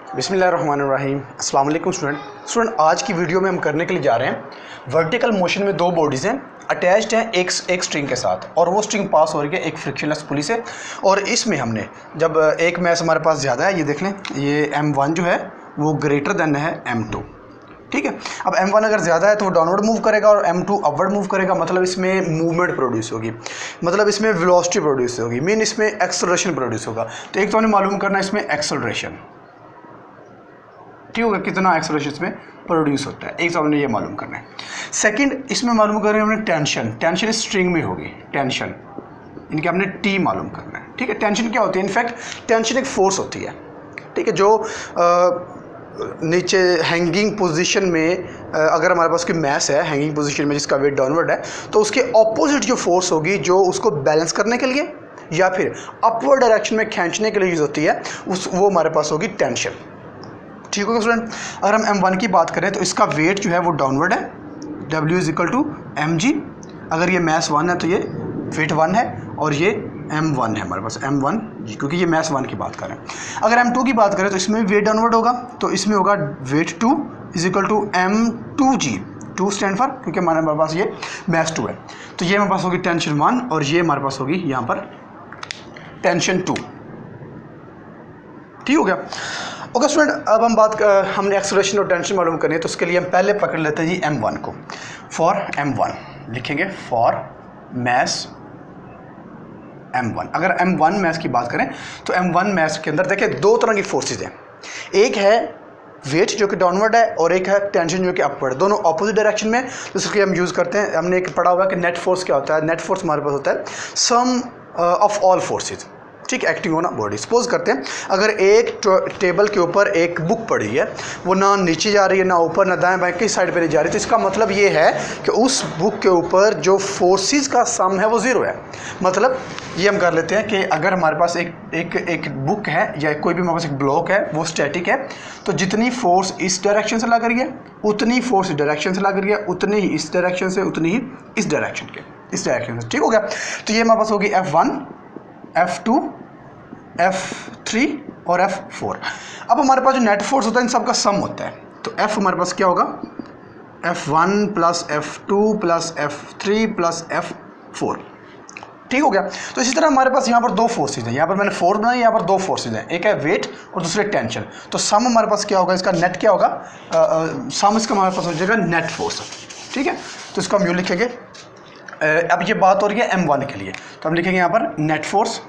बिस्मिल्लाहिर्रहमानिर्रहीम। अस्सलाम वालेकुम स्टूडेंट। आज की वीडियो में हम करने के लिए जा रहे हैं वर्टिकल मोशन में दो बॉडीज़ हैं, अटैच्ड हैं एक स्ट्रिंग के साथ, और वो स्ट्रिंग पास हो रही है एक फ्रिक्शनलेस पुली से। और इसमें हमने जब एक मैस हमारे पास ज़्यादा है, ये देख लें, ये M1 जो है वो ग्रेटर देन है M2, ठीक है। अब M1 अगर ज़्यादा है तो वो डाउनवर्ड मूव करेगा और M2 अपवर्ड मूव करेगा, मतलब इसमें मूवमेंट प्रोड्यूस होगी, मतलब इसमें वेलोसिटी प्रोड्यूस होगी, मीन इसमें एक्सेलरेशन प्रोड्यूस होगा। तो एक तो हमें मालूम करना है इसमें एक्सेलरेशन, ठीक होगा, कितना एक्सेलरेशन इसमें प्रोड्यूस होता है, एक तो हमने ये मालूम करना है। सेकंड, इसमें मालूम करेंगे हमने टेंशन इस स्ट्रिंग में होगी, टेंशन इनके हमने T मालूम करना है, ठीक है। टेंशन क्या होती है? इनफैक्ट टेंशन एक फोर्स होती है, ठीक है, जो नीचे हैंगिंग पोजीशन में अगर हमारे पास कोई मैस है हैंगिंग पोजीशन में जिसका वेट डाउनवर्ड है, तो उसके ऑपोजिट जो फोर्स होगी जो उसको बैलेंस करने के लिए या फिर अपवर्ड डायरेक्शन में खींचने के लिए यूज़ होती है, वो हमारे पास होगी टेंशन, ठीक होगा स्टूडेंट। अगर हम M1 की बात करें तो इसका वेट जो है वो डाउनवर्ड है, W = mg। अगर ये मैस 1 है तो ये वेट 1 है, और ये M1 है हमारे पास, M1 जी, क्योंकि ये मैस 1 की बात करें। अगर M2 की बात करें तो इसमें वेट डाउनवर्ड होगा, तो इसमें होगा वेट 2 = m2g, 2 स्टैंड फॉर, क्योंकि हमारे पास ये मैस 2 है, तो ये हमारे पास होगी टेंशन 1 और ये हमारे पास होगी यहाँ पर टेंशन 2, ठीक हो गया। ओके स्टूडेंट, अब हमने एक्सेलरेशन और टेंशन मालूम करनी है, तो उसके लिए हम पहले पकड़ लेते हैं जी M1 को। फॉर M1 लिखेंगे फॉर मैस M1। अगर M1 मैस की बात करें तो M1 मैस के अंदर देखिए दो तरह की फोर्सेज हैं, एक है वेट जो कि डाउनवर्ड है और एक है टेंशन जो कि अपवर्ड, दोनों ऑपोजिट डायरेक्शन में। तो इसके हम यूज़ करते हैं, हमने एक पढ़ा हुआ है कि नेट फोर्स क्या होता है। नेट फोर्स हमारे पास होता है सम ऑफ ऑल फोर्सेज, ठीक, acting on a body. Suppose करते हैं अगर एक टेबल के ऊपर एक बुक पड़ी है, वो ना नीचे जा रही है ना ऊपर ना दाएं बाएं किस साइड पे नहीं जा रही, तो इसका मतलब ये है कि उस बुक के ऊपर जो फोर्सेस का सम है वो ज़ीरो है। मतलब ये हम कर लेते हैं कि अगर हमारे पास एक बुक है या कोई भी हमारे पास एक ब्लॉक है, वो स्टैटिक है, तो जितनी फोर्स इस डायरेक्शन से लग रही है उतनी फोर्स इस डायरेक्शन से लग रही है, उतनी ही इस डायरेक्शन से, उतनी ही इस डायरेक्शन से, ठीक हो गया। तो ये हमारे पास होगी F1, F2, F3 और F4। अब हमारे पास जो नेट फोर्स होता है इन सबका सम होता है, तो F हमारे पास क्या होगा, F1 + F2 + F3 + F4, ठीक हो गया। तो इसी तरह हमारे पास यहाँ पर दो फोर्सेज हैं, यहाँ पर मैंने फोर्स बनाई, यहाँ पर दो फोर्सेज हैं, एक है वेट और दूसरे टेंशन। तो सम हमारे पास क्या होगा, इसका नेट क्या होगा, सम इसका हमारे पास हो जाएगा नेट फोर्स, ठीक है। तो इसको हम यूँ लिखेंगे। अब ये बात हो रही है M1 के लिए, तो हम लिखेंगे यहाँ पर नेट फोर्स।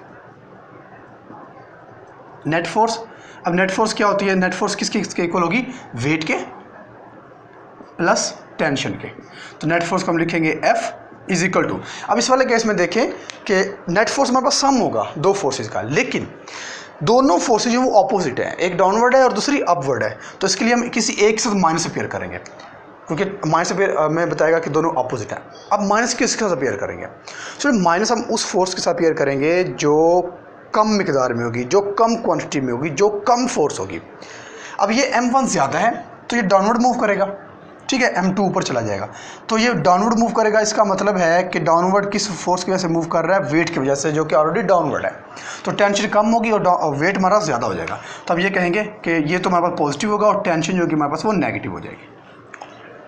अब नेट फोर्स क्या होती है, नेट फोर्स किसके इक्वल होगी, वेट के प्लस टेंशन के। तो नेट फोर्स को हम लिखेंगे F = अब इस वाले केस में देखें कि नेट फोर्स हमारे पास सम होगा दो फोर्सेज का, लेकिन दोनों फोर्सेज वो ऑपोजिट है, एक डाउनवर्ड है और दूसरी अपवर्ड है। तो इसके लिए हम किसी एक से माइनस अपेयर करेंगे, क्योंकि माइनस अपेयर में बताएगा कि दोनों ऑपोजिट है। अब माइनस किसके साथ अपेयर करेंगे, तो माइनस हम उस फोर्स के साथ अपेयर करेंगे जो कम मिकदार में होगी, जो कम क्वांटिटी में होगी, जो कम फोर्स होगी। अब ये M1 ज़्यादा है तो ये डाउनवर्ड मूव करेगा, ठीक है, M2 ऊपर चला जाएगा, तो ये डाउनवर्ड मूव करेगा। इसका मतलब है कि डाउनवर्ड किस फोर्स की वजह से मूव कर रहा है, वेट की वजह से, जो कि ऑलरेडी डाउनवर्ड है। तो टेंशन कम होगी और वेट हमारा ज़्यादा हो जाएगा। तो अब ये कहेंगे कि ये तो हमारे पास पॉजिटिव होगा और टेंशन जो कि हमारे पास वो नेगेटिव हो जाएगी,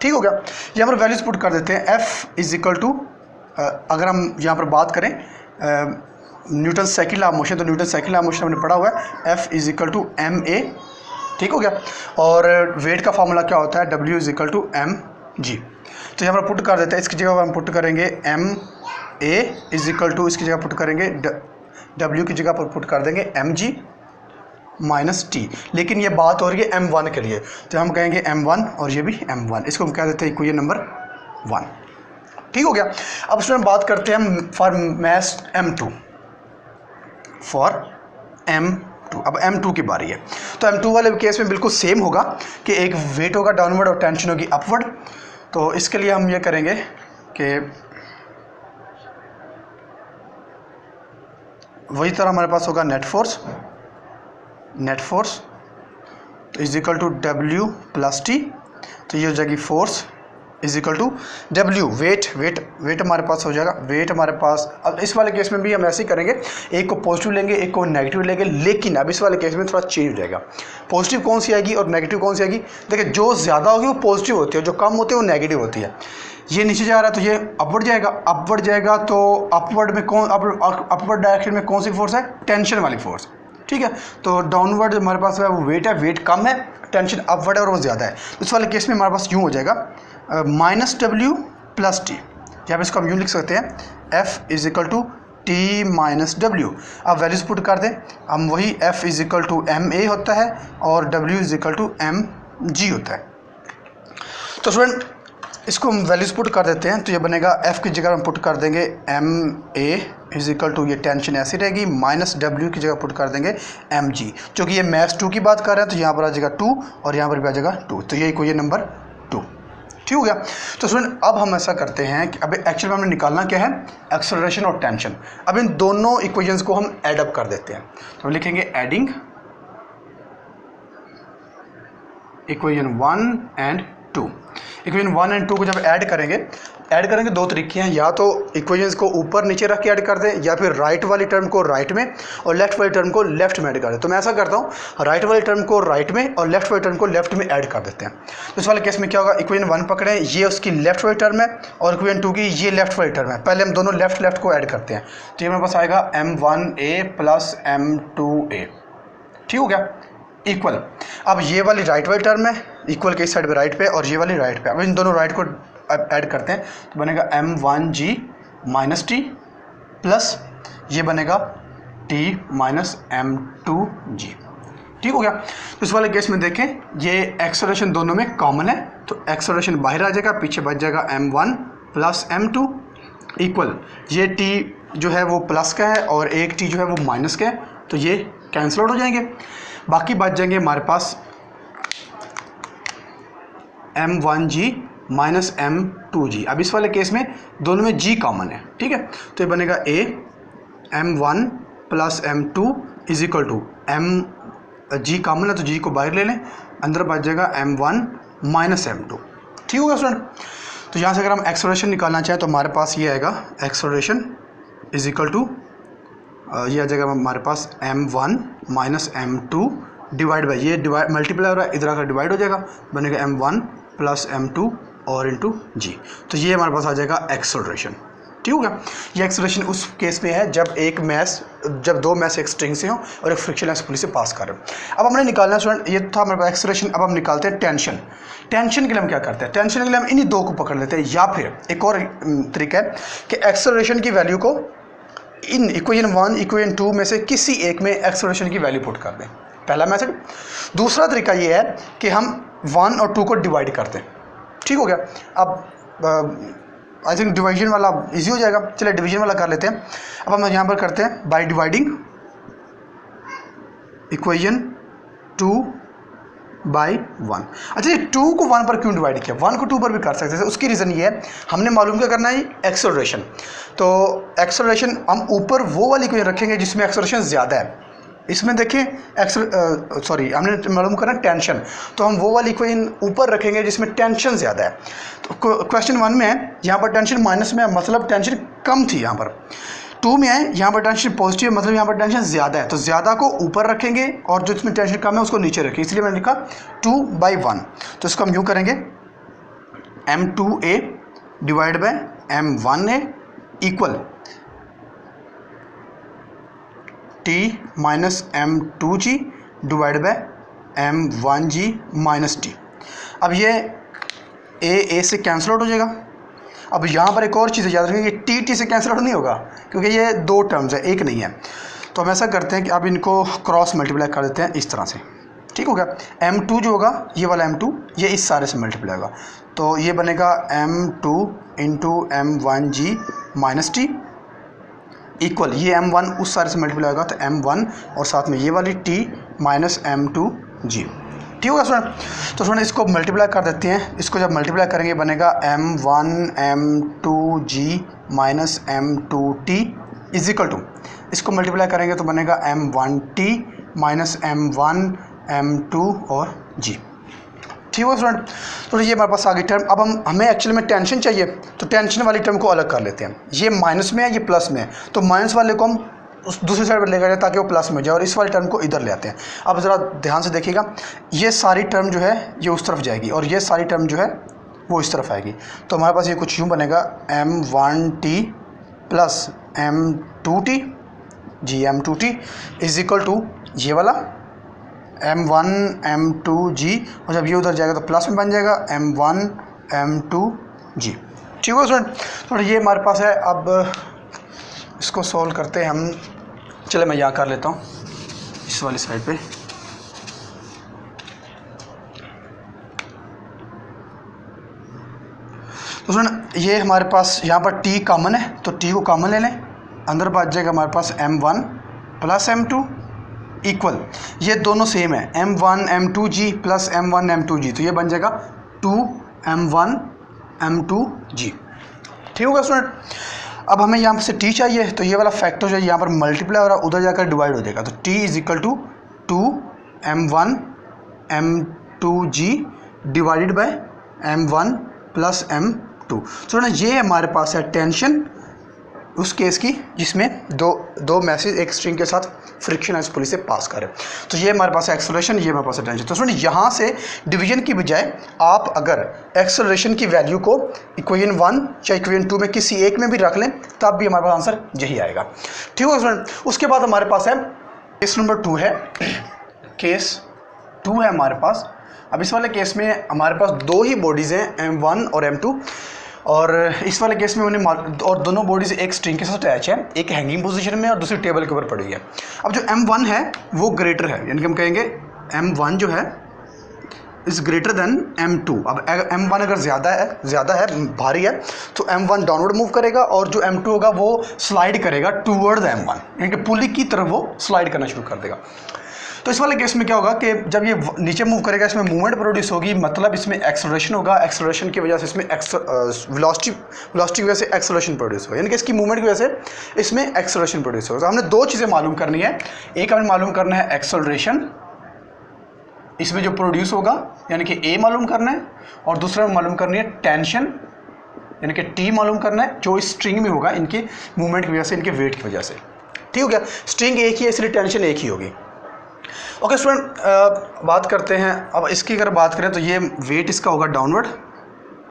ठीक हो गया। यहाँ पर वैल्यूज पुट कर देते हैं। F = अगर हम यहाँ पर बात करें न्यूटन साइकिल ऑफ मोशन, तो न्यूटन साइकिल ऑफ मोशन हमने पढ़ा हुआ है, F = ma, ठीक हो गया। और वेट का फॉर्मूला क्या होता है, W = mg। तो यहाँ पर पुट कर देते हैं, इसकी जगह हम पुट करेंगे ma = इसकी जगह पुट करेंगे W की जगह पर पुट कर देंगे mg - t। लेकिन ये बात हो रही है M1 के लिए, तो हम कहेंगे M1 और ये भी M1, इसको हम कह देते हैं इक्वेशन नंबर 1, ठीक हो गया। अब इसमें बात करते हैं for mess M2, for M2। अब M2 की बारी है, तो M2 वाले केस में बिल्कुल सेम होगा कि एक वेट होगा डाउनवर्ड और टेंशन होगी अपवर्ड। तो इसके लिए हम ये करेंगे कि वही तरह हमारे पास होगा नेट फोर्स, तो = W + T, तो ये हो जाएगी force is equal to W, weight हमारे पास हो जाएगा, वेट हमारे पास। अब इस वाले केस में भी हम ऐसे ही करेंगे, एक को पॉजिटिव लेंगे, एक को नेगेटिव लेंगे, लेकिन अब इस वाले केस में थोड़ा चेंज हो जाएगा। पॉजिटिव कौन सी आएगी और नेगेटिव कौन सी आएगी? देखिए, जो ज़्यादा होगी वो पॉजिटिव होती है, जो कम होती है वो नेगेटिव होती है। ये नीचे जा रहा है तो ये अपवर्ड जाएगा, तो अपवर्ड में अपवर्ड डायरेक्शन में कौन सी फोर्स है? टेंशन वाली फोर्स, ठीक है। तो डाउनवर्ड हमारे पास है वो वेट है, वेट कम है, टेंशन अपवर्ड है और वो ज़्यादा है। तो इस वाले केस में हमारे पास यूँ हो जाएगा माइनस डब्ल्यू प्लस टी, यहाँ पे इसको हम यूँ लिख सकते हैं, F is equal to T minus W. अब वैल्यूज पुट कर दें, हम वही F is equal to M A होता है और W is equal to M G होता है। तो स्टूडेंट इसको हम वैल्यूज पुट कर देते हैं, तो ये बनेगा एफ की जगह हम पुट कर देंगे M A is equal to, ये टेंशन ऐसी रहेगी, माइनस डब्ल्यू की जगह पुट कर देंगे एम जी। चूँकि ये मैथ्स 2 की बात कर रहे हैं तो यहाँ पर आ जाएगा 2 और यहाँ पर भी आ जाएगा 2, तो ये कोई नंबर 2, ठीक हो गया। तो स्टूडेंट अब हम ऐसा करते हैं कि अब एक्चुअली में हमें निकालना क्या है? एक्सेलरेशन और टेंशन। अब इन दोनों इक्वेशंस को हम एड अप कर देते हैं, तो हम लिखेंगे adding equation 1 and 2। Equation 1 and 2 को जब ऐड करेंगे दो तरीके हैं, या तो इक्वेशंस को ऊपर नीचे रख के ऐड कर दें, या फिर राइट वाली टर्म को राइट में और लेफ्ट वाली टर्म को लेफ्ट में ऐड कर दें। तो मैं ऐसा करता हूँ, राइट वाली टर्म को राइट में और लेफ्ट वाली टर्म को लेफ्ट में ऐड कर देते हैं। तो इस वाले केस में क्या होगा? इक्वेशन 1 पकड़ें, ये उसकी लेफ्ट वाली टर्म है और इक्वेशन 2 की ये लेफ्ट वाली टर्म है। पहले हम दोनों लेफ्ट को ऐड करते हैं, तो ये मेरे पास आएगा m1a प्लस m2a, ठीक हो गया, इक्वल। अब ये वाली राइट वाली टर्म है, इक्वल के इस साइड पे राइट पे और ये वाली राइट पे। अब इन दोनों राइट को ऐड करते हैं तो बनेगा m1g माइनस टी प्लस ये बनेगा t माइनस m2g, ठीक हो गया। तो इस वाले केस में देखें, ये एक्सेलरेशन दोनों में कॉमन है, तो एक्सेलरेशन बाहर आ जाएगा, पीछे बच जाएगा m1 प्लस m2 इक्वल, ये t जो है वो प्लस का है और एक t जो है वो माइनस का है, तो ये कैंसिल आउट हो जाएंगे। बाकी बच जाएंगे हमारे पास m1g माइनस m2g। अब इस वाले केस में दोनों में g कॉमन है, ठीक है, तो ये बनेगा a m1 plus m2 is equal to g common है तो g को बाहर ले लें, अंदर बच जाएगा m1 माइनस m2, ठीक होगा स्टूडेंट। तो यहाँ से अगर हम एक्सेलरेशन निकालना चाहें तो हमारे पास ये आएगा एक्सेलरेशन इज इक्वल टू, ये आ जाएगा हमारे पास m1 minus m2 divide by, ये डिवाइड मल्टीप्लाई हो रहा है, इधर आकर डिवाइड हो जाएगा, बनेगा m1 प्लस m2 और इंटू जी। तो ये हमारे पास आ जाएगा एक्सेलरेशन, ठीक हो गया। ये एक्सेलरेशन उस केस में है जब दो मैस एक स्ट्रिंग से हो और एक फ्रिक्शनलेस पुली से पास कर रहे हो। अब हमने निकालना स्टूडेंट, ये था हमारे पास एक्सेलरेशन। अब हम निकालते हैं टेंशन। टेंशन के लिए हम क्या करते हैं? टेंशन के लिए हम इन्हीं दो को पकड़ लेते हैं, या फिर एक और तरीका है कि एक्सेलरेशन की वैल्यू को इन इक्वेशन 1 इक्वेशन 2 में से किसी एक में एक्सेलरेशन की वैल्यू पुट कर दें, पहला मेथड। दूसरा तरीका ये है कि हम 1 और 2 को डिवाइड करते हैं, ठीक हो गया। अब आई थिंक डिवीजन वाला इजी हो जाएगा, चलिए डिवीजन वाला कर लेते हैं। अब हम यहाँ पर करते हैं बाय डिवाइडिंग इक्वेशन 2 बाई 1। अच्छा, ये 2 को 1 पर क्यों डिवाइड किया? 1 को 2 पर भी कर सकते थे। उसकी रीज़न ये है, हमने मालूम क्या करना है, एक्सेलरेशन। तो एक्सेलरेशन हम ऊपर वो वाली इक्वेशन रखेंगे जिसमें एक्सेलरेशन ज़्यादा है। इसमें देखें हमने मालूम करना टेंशन, तो हम वो वाली इक्वेशन ऊपर रखेंगे जिसमें टेंशन ज़्यादा है। तो क्वेश्चन 1 में है, यहाँ पर टेंशन माइनस में है, मतलब टेंशन कम थी। यहाँ पर 2 में है, यहाँ पर टेंशन पॉजिटिव है, मतलब यहाँ पर टेंशन ज़्यादा है। तो ज़्यादा को ऊपर रखेंगे और जो इसमें टेंशन कम है उसको नीचे रखेंगे, इसलिए मैंने लिखा 2/1। तो इसको हम यूँ करेंगे, m2a divide by m1a equal t minus m2g divide by m1g minus t। अब ये a से कैंसिल आउट हो जाएगा। अब यहाँ पर एक और चीज़ याद रखेंगे, t से कैंसिल आउट नहीं होगा क्योंकि ये दो टर्म्स है, एक नहीं है। तो हम ऐसा करते हैं कि अब इनको क्रॉस मल्टीप्लाई कर देते हैं इस तरह से, ठीक हो गया। m2 जो होगा, ये वाला m2 ये इस सारे से मल्टीप्लाई होगा, तो ये बनेगा m2 into m1g minus T equal, ये m1 उस सारे से मल्टीप्लाई होगा तो m1 और साथ में ये वाली t माइनस m2g, ठीक होगा स्टूडेंट। तो स्टूडेंट इसको मल्टीप्लाई कर देते हैं। इसको जब मल्टीप्लाई करेंगे बनेगा m1 m2g minus m2t is equal to, इसको मल्टीप्लाई करेंगे तो बनेगा m1t माइनस m1 m2 और g, ठीक ठीक है स्टूडेंट। तो ये हमारे पास आ गई टर्म। अब हमें एक्चुअली में टेंशन चाहिए, तो टेंशन वाली टर्म को अलग कर लेते हैं। ये माइनस में है, ये प्लस में है, तो माइनस वाले को हम उस दूसरी साइड पर लेकर जाए ताकि वो प्लस में हो जाए, और इस वाली टर्म को इधर ले आते हैं। अब ज़रा ध्यान से देखिएगा, ये सारी टर्म जो है ये उस तरफ जाएगी और ये सारी टर्म जो है वो इस तरफ आएगी। तो हमारे पास ये कुछ यूँ बनेगा m1t plus m2t G m2t is equal to ये वाला m1 m2g, और जब ये उधर जाएगा तो प्लस में बन जाएगा m1 m2g। ठीक है स्टूडेंट। तो ये हमारे पास है। अब इसको सॉल्व करते हैं हम। चले मैं यहाँ कर लेता हूँ इस वाली साइड पे। तो स्टूडेंट ये हमारे पास यहाँ पर t कॉमन है, तो t को कॉमन ले लें, अंदर बच जाएगा हमारे पास m1 प्लस m2 इक्वल, ये दोनों सेम है m1 m2g plus m1 m2g, तो ये बन जाएगा 2m1 m2g। ठीक होगा स्टूडेंट। अब हमें यहाँ से t चाहिए, तो ये वाला फैक्टर जो है यहाँ पर मल्टीप्लाई हो रहा है, उधर जाकर डिवाइड हो जाएगा, तो t is equal to 2m1 m2g divided by m1 plus m2। Student ये हमारे पास है टेंशन उस केस की जिसमें दो मैसेज एक स्ट्रिंग के साथ फ्रिक्शन इस पुली से पास करे। तो ये हमारे पास है एक्सेलरेशन, ये हमारे पास है टेंशन। तो स्टूडेंट यहाँ से डिवीजन की बजाय आप अगर एक्सेलरेशन की वैल्यू को इक्वेशन 1 या इक्वेशन 2 में किसी एक में भी रख लें तब भी हमारे पास आंसर यही आएगा। ठीक है स्टूडेंट। उसके बाद हमारे पास है केस नंबर 2 है, केस 2 है हमारे पास। अब इस वाले केस में हमारे पास दो ही बॉडीज़ हैं m1 और m2, और इस वाले केस में उन्हें और दोनों बॉडीज एक स्ट्रिंग के साथ अटैच है, एक हैंगिंग पोजीशन में और दूसरी टेबल के ऊपर पड़ी हुई है। अब जो m1 है वो ग्रेटर है, यानी कि हम कहेंगे m1 जो है इज़ ग्रेटर देन m2। अब m1 अगर ज़्यादा है भारी है तो m1 डाउनवर्ड मूव करेगा और जो m2 होगा वो स्लाइड करेगा टूवर्ड द m1, यानी कि पुली की तरफ वो स्लाइड करना शुरू कर देगा। तो इस वाले केस में क्या होगा कि जब ये नीचे मूव करेगा इसमें मूवमेंट प्रोड्यूस होगी, मतलब इसमें एक्सेलरेशन होगा, एक्सेलरेशन की वजह से इसमें वेलोसिटी की वजह से एक्सेलरेशन प्रोड्यूस होगा, यानी कि इसकी मूवमेंट की वजह से इसमें एक्सेलरेशन प्रोड्यूस होगा। तो हमने दो चीज़ें मालूम करनी है, एक हमें मालूम करना है एक्सेलरेशन इसमें जो प्रोड्यूस होगा यानी कि ए मालूम करना है, और दूसरा मालूम करनी है टेंशन यानी कि टी मालूम करना है जो इस स्ट्रिंग में होगा इनके मूवमेंट की वजह से, इनके वेट की वजह से। ठीक हो गया। स्ट्रिंग एक ही है इसलिए टेंशन एक ही होगी। ओके स्टूडेंट, बात करते हैं अब इसकी। अगर बात करें तो ये वेट इसका होगा डाउनवर्ड,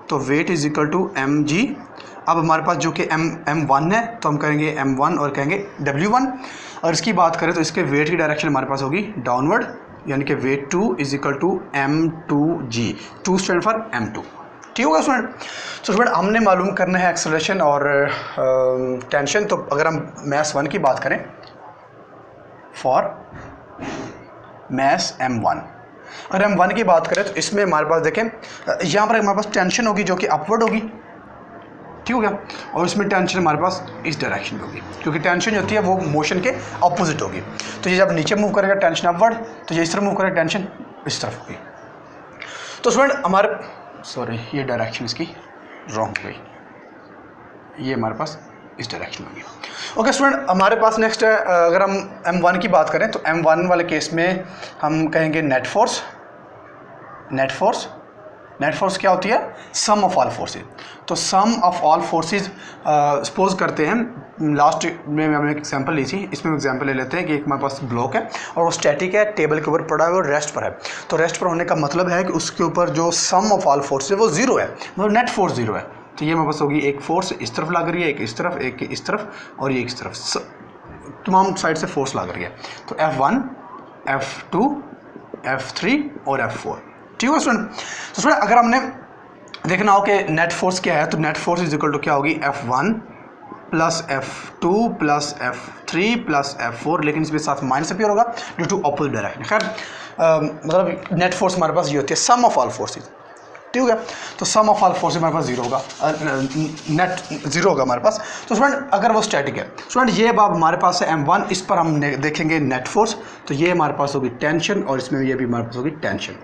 तो weight is equal to mg। अब हमारे पास जो कि m1 है तो हम कहेंगे m1 और कहेंगे w1, और इसकी बात करें तो इसके वेट की डायरेक्शन हमारे पास होगी डाउनवर्ड, यानी कि weight 2 is equal to m2g, 2 stand for m2। ठीक होगा स्टूडेंट। तो स्टूडेंट हमने मालूम करना है एक्सेलरेशन और टेंशन। तो अगर हम मैथ्स 1 की बात करें फॉर मैथ्स m1, अगर m1 की बात करें तो इसमें हमारे पास देखें यहाँ पर हमारे पास टेंशन होगी जो कि अपवर्ड होगी। ठीक हो गया। और इसमें टेंशन हमारे पास इस डायरेक्शन में होगी, क्योंकि टेंशन जो होती है वो मोशन के अपोजिट होगी। तो ये जब नीचे मूव करेगा टेंशन अपवर्ड, तो ये इस तरफ मूव करेगा टेंशन इस तरफ होगी। तो स्टूडेंट हमारे ये डायरेक्शन इसकी रॉन्ग हो गई, ये हमारे पास इस डायरेक्शन में होगी। ओके स्टूडेंट, हमारे पास नेक्स्ट है, अगर हम m1 की बात करें तो m1 वाले केस में हम कहेंगे नेट फोर्स। नेट फोर्स क्या होती है? सम ऑफ ऑल फोर्सेज। तो सम ऑफ ऑल फोर्सेज सपोज करते हैं, लास्ट में हमने एक एग्जांपल ली थी, इसमें एग्जांपल ले लेते हैं कि एक हमारे पास ब्लॉक है और वो स्टैटिक है, टेबल के ऊपर पड़ा है और रेस्ट पर है। तो रेस्ट पर होने का मतलब है कि उसके ऊपर जो सम ऑफ ऑल फोर्स है वो जीरो है, मतलब नेट फोर्स जीरो है। तो ये हमारे पास होगी एक फोर्स इस तरफ लग रही है, एक इस तरफ, एक इस तरफ और ये इस तरफ, तमाम साइड से फोर्स लग रही है। तो F1, F2, F3 और F4। ठीक है स्टूडेंट। तो स्टूडेंट अगर हमने देखना हो कि नेट फोर्स क्या है, तो net force is equal to क्या होगी? F1 plus F2 plus F3 plus F4, लेकिन इसमें साथ माइनस अपीयर होगा ड्यू टू अपोजिट डायरेक्शन। खैर मतलब नेट फोर्स हमारे पास ये होती है सम ऑफ ऑल फोर्सेज। ठीक है। तो सम ऑफ ऑल फोर्स हमारे पास जीरो होगा, नेट जीरो होगा हमारे पास। तो स्टूडेंट अगर वो स्टैटिक है, स्टूडेंट ये अब हमारे पास है m1, इस पर हम देखेंगे नेट फोर्स। तो ये हमारे पास होगी टेंशन और इसमें ये भी हमारे पास होगी टेंशन।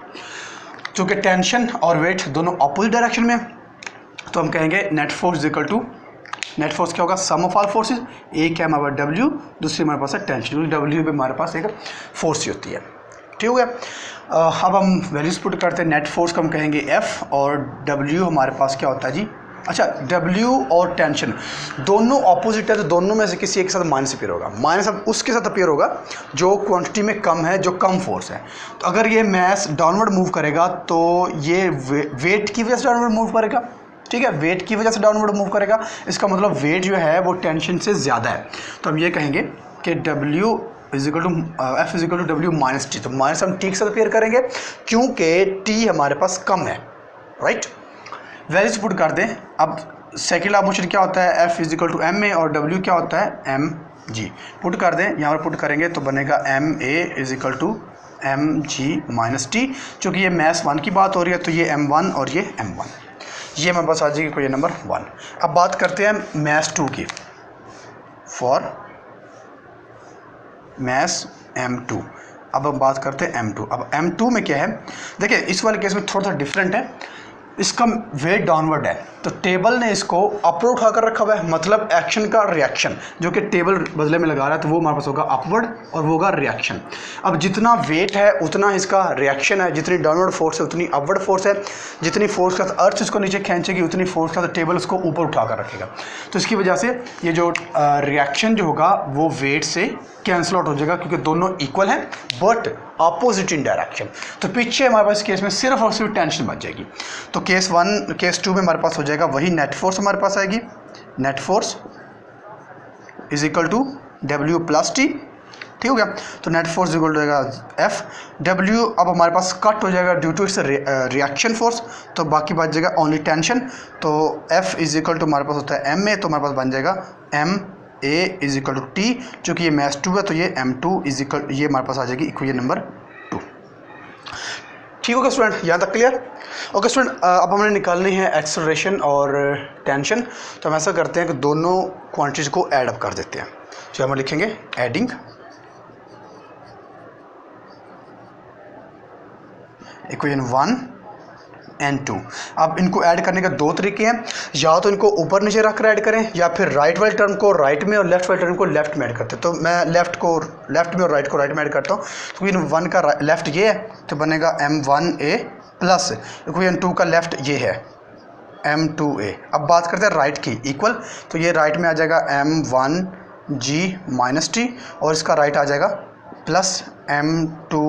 चूँकि टेंशन और वेट दोनों अपोजिट डायरेक्शन में, तो हम कहेंगे net force equal to, net force क्या होगा? Sum of all forces. एक है हमारे पास W, दूसरी हमारे पास है टेंशन। W भी हमारे पास एक फोर्स ही होती है। ठीक ठीक हो गया। अब हम वैल्यूज पुट करते हैं। नेट फोर्स को हम कहेंगे F और W हमारे पास क्या होता है जी, अच्छा W और टेंशन दोनों ऑपोजिट है, तो दोनों में से किसी एक के साथ माइनस अपीयर होगा। माइनस अब उसके साथ अपीयर होगा जो क्वांटिटी में कम है, जो कम फोर्स है। तो अगर ये मैस डाउनवर्ड मूव करेगा तो ये वेट की वजह से डाउनवर्ड मूव करेगा, ठीक है, वेट की वजह से डाउनवर्ड मूव करेगा। इसका मतलब वेट जो है वो टेंशन से ज़्यादा है। तो हम ये कहेंगे कि W is equal to F is equal to W minus T. तो माइनस हम टी के साथ अपीयर करेंगे क्योंकि टी हमारे पास कम है, राइट। वैल्यूज पुट कर दें। अब सेकेंड ऑपोजिट क्या होता है, F is equal to M A और W क्या होता है एम जी। पुट कर दें, यहाँ पर पुट करेंगे तो बनेगा M A is equal to M G minus T. चूँकि ये मैस 1 की बात हो रही है तो ये M1 और ये M1, ये हमारे पास आ जाएगी कोई नंबर 1। अब बात करते हैं मैस 2 की, फॉर मैस M2। अब हम बात करते हैं M2। अब M2 में क्या है, देखिए इस वाले केस में थोड़ा सा डिफरेंट है, इसका वेट डाउनवर्ड है तो टेबल ने इसको अपवर्ड उठा कर रखा हुआ है, मतलब एक्शन का रिएक्शन जो कि टेबल बदले में लगा रहा है तो वो हमारे पास होगा अपवर्ड और वो होगा रिएक्शन। अब जितना वेट है उतना इसका रिएक्शन है, जितनी डाउनवर्ड फोर्स है उतनी अपवर्ड फोर्स है, जितनी फोर्स का अर्थ इसको नीचे खींचेगी उतनी फोर्स का टेबल उसको ऊपर उठा कर रखेगा। तो इसकी वजह से ये जो रिएक्शन जो होगा वो वेट से कैंसिल आउट हो जाएगा क्योंकि दोनों इक्वल हैं बट अपोजिट इन डायरेक्शन। तो पीछे हमारे पास केस में सिर्फ और सिर्फ टेंशन बच जाएगी। तो केस 1 केस 2 में हमारे पास हो जाएगा वही नेट फोर्स हमारे पास आएगी, net force is equal to W plus T, ठीक हो गया। तो नेट फोर्स इक्वल टू जाएगा F W। अब हमारे पास कट हो जाएगा due to its reaction force, तो बाकी बच जाएगा ओनली टेंशन। तो F इज इक्वल टू हमारे पास होता है M A, तो हमारे पास बन जाएगा M A is equal to T. चूँकि ये मैस 2 है तो ये M2 इज इक्वल, ये हमारे पास आ जाएगी इक्वेशन नंबर 2। ठीक होगा स्टूडेंट, यहाँ तक क्लियर? ओके स्टूडेंट, अब हमने निकालनी है एक्सेलरेशन और टेंशन। तो हम ऐसा करते हैं कि दोनों क्वांटिटीज को ऐड अप कर देते हैं। तो हम लिखेंगे एडिंग इक्वेशन 1 एंड 2। अब इनको ऐड करने के दो तरीके हैं, या तो इनको ऊपर नीचे रख कर ऐड करें या फिर राइट वाले टर्म को राइट में और लेफ्ट वाले टर्म को लेफ्ट में ऐड करते हैं। तो मैं लेफ्ट को लेफ्ट में और राइट को राइट में ऐड करता हूँ। तो इक्वेशन 1 का लेफ्ट ये है तो बनेगा M1A प्लस इक्वेशन 2 का लेफ्ट ये है M2A। अब बात करते हैं राइट की, इक्वल, तो ये राइट में आ जाएगा M1G माइनस टी और इसका राइट आ जाएगा प्लस M2,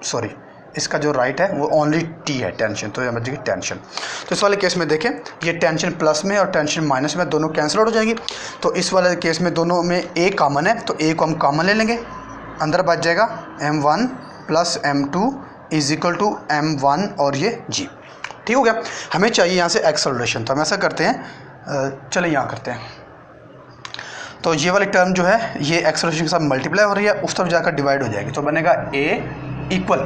सॉरी इसका जो राइट है वो ओनली टी है, टेंशन, तो ये बच जाएगी टेंशन। तो इस वाले केस में देखें ये टेंशन प्लस में और टेंशन माइनस में दोनों कैंसिल आउट हो जाएंगी। तो इस वाले केस में दोनों में ए कॉमन है तो ए को हम कॉमन ले लेंगे, अंदर बच जाएगा M1 plus M2 is equal to M1 और ये G। ठीक हो गया। हमें चाहिए यहाँ से एक्सेलरेशन, तो हम ऐसा करते हैं, चले यहाँ करते हैं। तो ये वाली टर्म जो है ये एक्सेलरेशन के साथ मल्टीप्लाई हो रही है, उस तरफ जाकर डिवाइड हो जाएगी, तो बनेगा A इक्वल,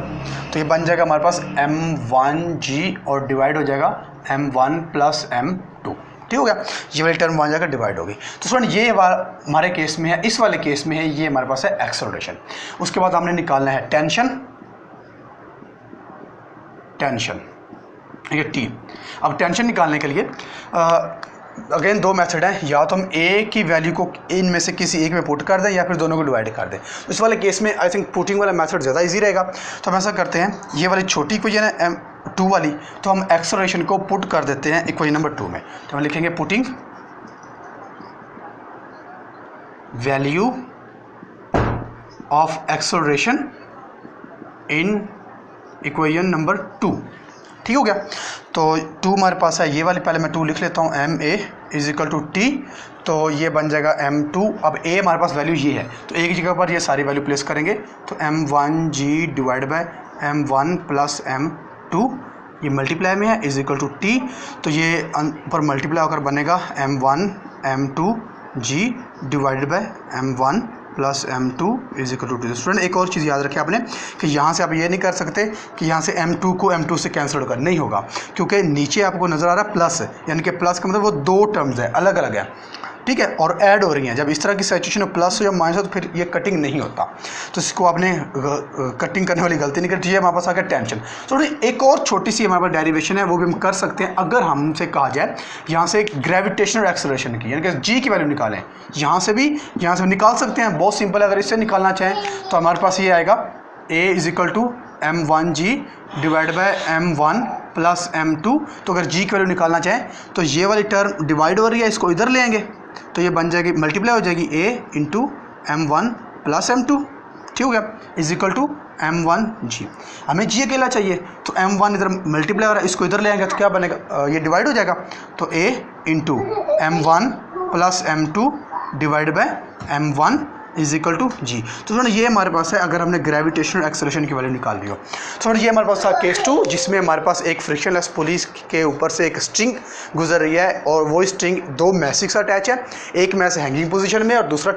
तो ये बन जाएगा हमारे पास M1G और डिवाइड हो जाएगा M1 प्लस M2। ठीक हो गया, ये वाली टर्म वहाँ जाकर डिवाइड होगी। तो स्टूडेंट ये हमारे केस में है, इस वाले केस में है, ये हमारे पास है एक्सेलरेशन। उसके बाद हमने निकालना है टेंशन, टेंशन ये टी। अब टेंशन निकालने के लिए अगेन दो मेथड हैं, या तो हम ए की वैल्यू को इनमें से किसी एक में पुट कर दें या फिर दोनों को डिवाइड कर दें। तो इस वाले केस में आई थिंक पुटिंग वाला मेथड ज़्यादा इजी रहेगा। तो हम ऐसा करते हैं, ये वाली छोटी इक्वेशन है M2 वाली, तो हम एक्सेलरेशन को पुट कर देते हैं इक्वेशन नंबर 2 में। तो हम लिखेंगे putting value of acceleration in equation number 2। ठीक हो गया। तो 2 हमारे पास है, ये वाली पहले मैं 2 लिख लेता हूँ, MA is equal to T, तो ये बन जाएगा M2। अब A हमारे पास वैल्यू ये है, तो एक जगह पर ये सारी वैल्यू प्लेस करेंगे, तो M1G divide by M1 plus M2, ये मल्टीप्लाई में है, इज इक्वल टू टी, तो ये पर मल्टीप्लाई होकर बनेगा M1 M2G divided by M1 plus M2 is equal to 2। Student एक और चीज़ याद रखें आपने कि यहाँ से आप ये नहीं कर सकते कि यहाँ से M2 को M2 से कैंसिल कर, नहीं होगा, क्योंकि नीचे आपको नज़र आ रहा है प्लस, यानी कि प्लस का मतलब वो दो टर्म्स है, अलग अलग है, ठीक है, और ऐड हो रही हैं। जब इस तरह की सिचुएशन में प्लस हो या माइनस हो तो फिर ये कटिंग नहीं होता, तो इसको आपने कटिंग करने वाली गलती नहीं करनी चाहिए। हमारे पास आ गया टेंशन। तो एक और छोटी सी हमारे पास डेरिवेशन है, वो भी हम कर सकते हैं अगर हमसे कहा जाए यहाँ से ग्रेविटेशनल एक्सेलरेशन की, यानी कि जी की वैल्यू निकालें, यहाँ से भी निकाल सकते हैं, बहुत सिंपल है। अगर इससे निकालना चाहें तो हमारे पास ये आएगा a is equal to m1g divide by m1 plus m2। तो अगर g की वैल्यू निकालना चाहें तो ये वाली टर्म डिवाइड हो रही है, इसको इधर ले आएंगे तो ये बन जाएगी, मल्टीप्लाई हो जाएगी a into m1 plus m2, ठीक हो गया, इज इक्वल टू m1g। हमें g अकेला चाहिए तो m1 इधर मल्टीप्लाई हो रहा है, इसको इधर ले आएंगे तो क्या बनेगा, ये डिवाइड हो जाएगा तो a into m1 plus m2 divide by m1 is equal to g. तो थोड़ा ये हमारे पास है अगर हमने ग्रेविटेशनल एक्सेलरेशन की वैल्यू निकाल ली हो। तो थोड़ा ये हमारे पास था केस 2 जिसमें हमारे पास एक फ्रिक्शनलेस पुलिस के ऊपर से एक स्ट्रिंग गुजर रही है और वो स्ट्रिंग दो मैस से अटैच है, एक मैस हैंगिंग पोजीशन में और दूसरा